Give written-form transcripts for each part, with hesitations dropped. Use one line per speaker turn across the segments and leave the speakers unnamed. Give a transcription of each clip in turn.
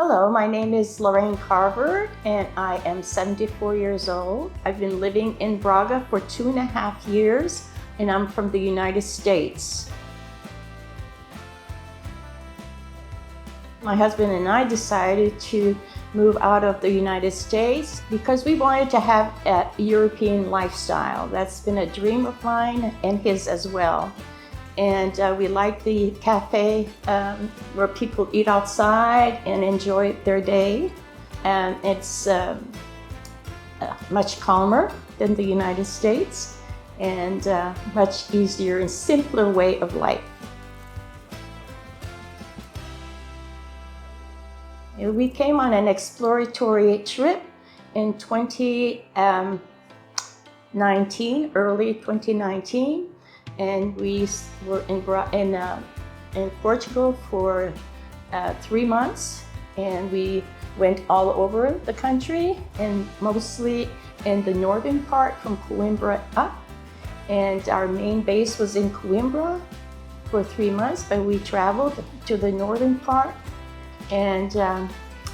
Hello, my name is Laraine Carver and I am 74 years old. I've been living in Braga for 2.5 years and I'm from the United States. My husband and I decided to move out of the United States because we wanted to have a European lifestyle. That's been a dream of mine and his as well. And we like the cafe where people eat outside and enjoy their day. And it's much calmer than the United States and much easier and simpler way of life. We came on an exploratory trip in 2019, early 2019. And we were in Portugal for 3 months, and we went all over the country, and mostly in the northern part from Coimbra up. And our main base was in Coimbra for 3 months, but we traveled to the northern part. And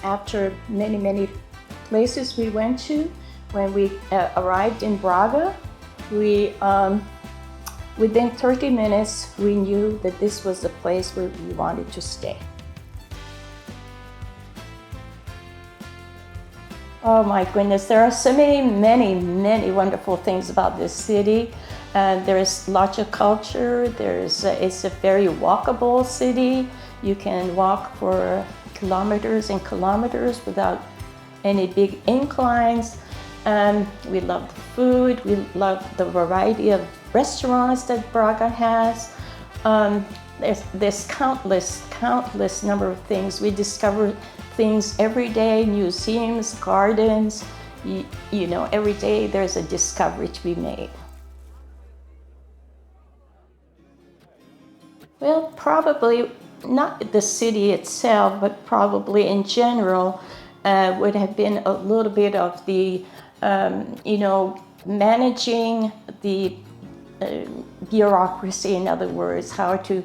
after many places we went to, when we arrived in Braga, within 30 minutes, we knew that this was the place where we wanted to stay. Oh my goodness, there are so many wonderful things about this city. There is lots of culture. It's a very walkable city. You can walk for kilometers and kilometers without any big inclines. We love the food. We love the variety of restaurants that Braga has. There's countless number of things. We discover things every day, museums, gardens. You know, every day there's a discovery to be made. Well, probably not the city itself, but probably in general would have been a little bit of the managing the bureaucracy, in other words, how to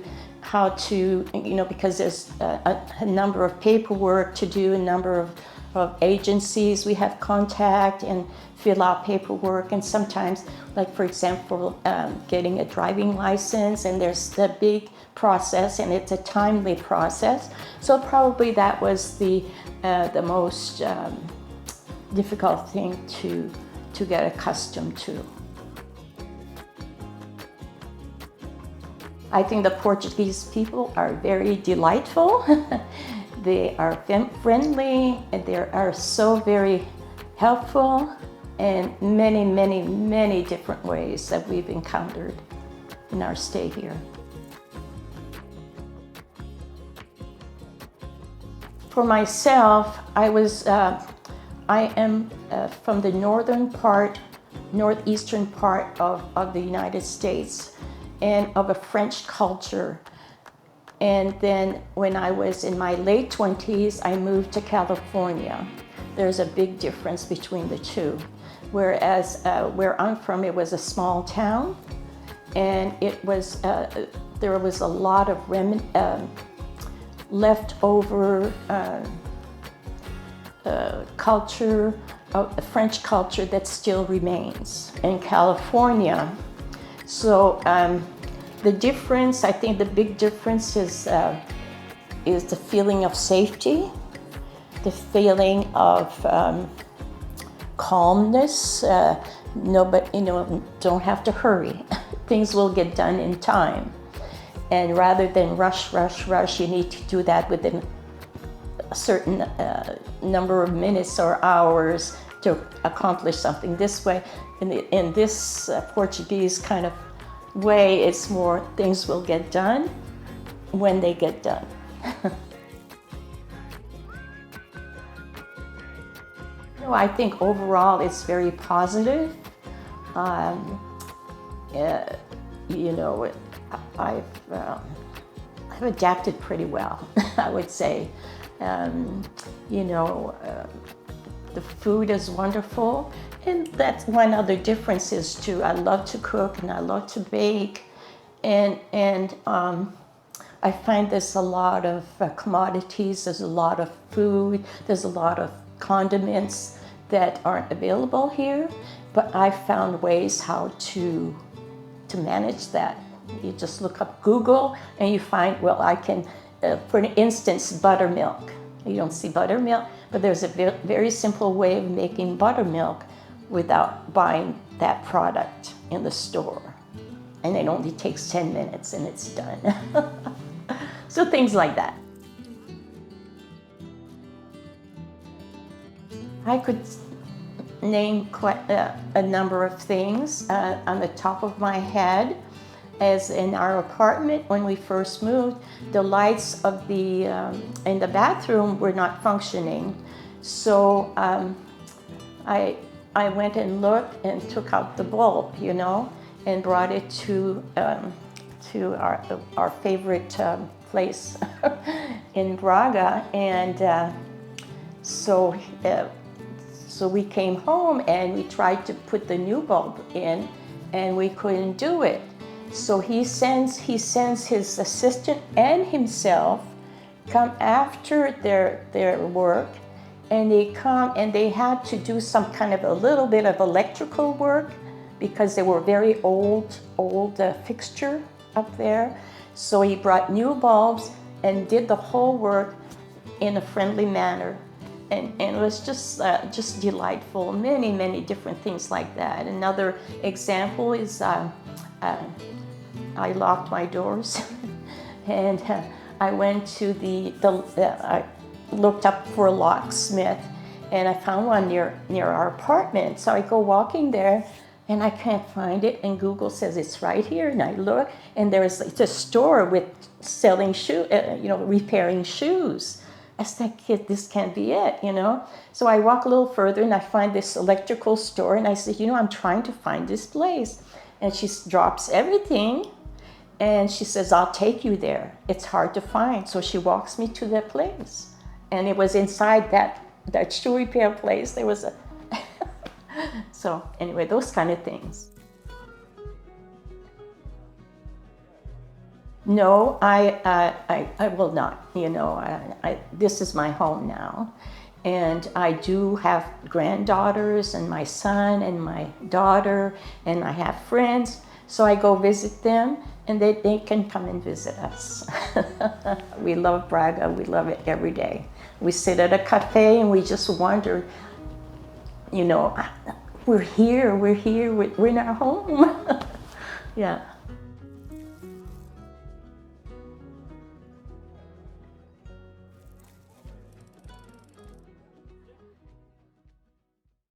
because there's a number of paperwork to do, a number of agencies we have contact and fill out paperwork, and sometimes, like for example, getting a driving license, and there's the big process, and it's a timely process. So probably that was the most difficult thing to get accustomed to. I think the Portuguese people are very delightful. They are friendly, and they are so very helpful in many different ways that we've encountered in our stay here. For myself, I am from the northeastern part of the United States, and of a French culture. And then when I was in my late 20s, I moved to California. There's a big difference between the two. Whereas where I'm from, it was a small town, and it was there was a lot of leftover culture, French culture that still remains in California. So the difference, I think the big difference is the feeling of safety, the feeling of calmness. Nobody, don't have to hurry. Things will get done in time. And rather than rush, you need to do that within a certain number of minutes or hours to accomplish something. This way, in this Portuguese kind of way, it's more things will get done when they get done. I think overall it's very positive. I've adapted pretty well, I would say. The food is wonderful, and that's one other difference is too. I love to cook and I love to bake, and I find there's a lot of commodities, there's a lot of food, there's a lot of condiments that aren't available here, but I found ways how to manage that. You just look up Google and you find, well, I can, for instance, buttermilk. You don't see buttermilk, but there's a very simple way of making buttermilk without buying that product in the store. And it only takes 10 minutes and it's done. So things like that. I could name quite a number of things on the top of my head. As in our apartment, when we first moved, the lights of the in the bathroom were not functioning. So I went and looked and took out the bulb, you know, and brought it to our favorite place in Braga, and so we came home and we tried to put the new bulb in, and we couldn't do it. So he sends his assistant and himself come after their work, and they come and they had to do some kind of a little bit of electrical work because they were very old fixture up there. So he brought new bulbs and did the whole work in a friendly manner. And it was just delightful. Many different things like that. Another example is I locked my doors and I went to I looked up for a locksmith, and I found one near our apartment. So I go walking there and I can't find it, and Google says it's right here, and I look and it's a store with selling repairing shoes. I said, kid, this can't be it, you know? So I walk a little further and I find this electrical store, and I said, I'm trying to find this place. And she drops everything and she says, I'll take you there. It's hard to find. So she walks me to that place. And it was inside that shoe repair place. There was a, so anyway, those kind of things. No, I will not, this is my home now. And I do have granddaughters and my son and my daughter, and I have friends. So I go visit them, and they can come and visit us. We love Braga, we love it every day. We sit at a cafe and we just wonder, we're here, we're in our home. Yeah.